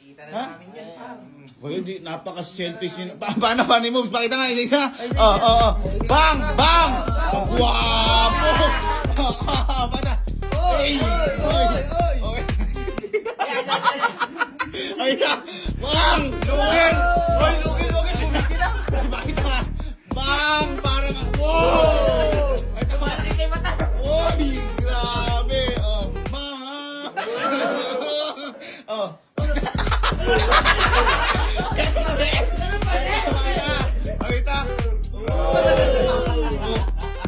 Kita na Ha? namin yan, pang. Hoy, hindi, napaka-selfish yun. Paano ni moves? Pakita nga, isa-isa. Oo. Bang! Bang! Ang guwapo! Bata! Hey! Okay. Ay na! Bang! Lugin! Hoy, lugin! Bumigil na! Pakita nga! Bang! Parang, wow! Ay, Parang kay mata! Uy! Grabe! Oh, bang! Oh. Pakita!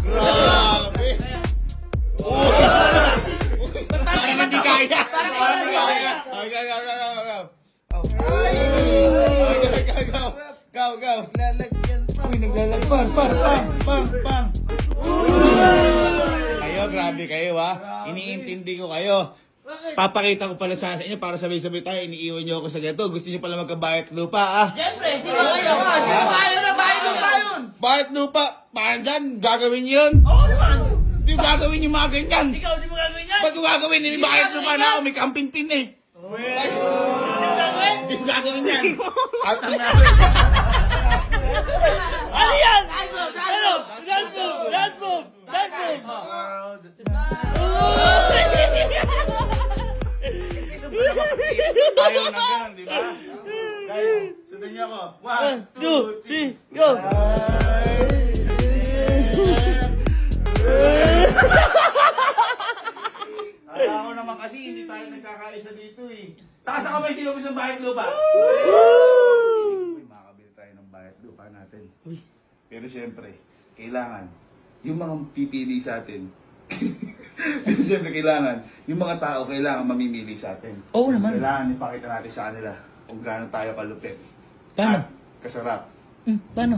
Grabe! Parang hindi kaya! Parang hindi kaya! Go! Lalagyan pa. Uy, naglalagpan! Pang! Kayo, grabe kayo ha. Iniintindi ko kayo. Papakita ko pala sa inyo para sabay-sabay tayo. Iniiwan nyo ako sa gato. Gusto nyo pala magkabayat lupa ah. Siyempre, sino kayo? Sino kayo na bahay ng bayon? Bayat lupa! Parang dyan, gagawin nyo yun. Oo naman! Hindi ko gagawin yung mga ganyan. Ikaw, di mo gagawin yan? Ba't ko gagawin? May bayat lupa na ako. May camping pin eh. Hindi ko gagawin yan. Out ang namin. Ano yan? Ano? Last move! Ayaw na ganun, di ba? Guys, sundan niyo ako. 1, 2, 3. Go! Akala ko naman kasi hindi tayo nagkakaisa dito eh. Taas ang kamay sino gusto ng bayat lupa. Uy, makakabili tayo ng bayat lupa natin. Pero siyempre, kailangan yung mga pipili sa atin. Pero siyempre kailangan, yung mga tao kailangan mamimili sa atin. Oo naman. Kailangan ipakita natin sa kanila kung gaano tayo kalupit. Paano? At kasarap. Paano?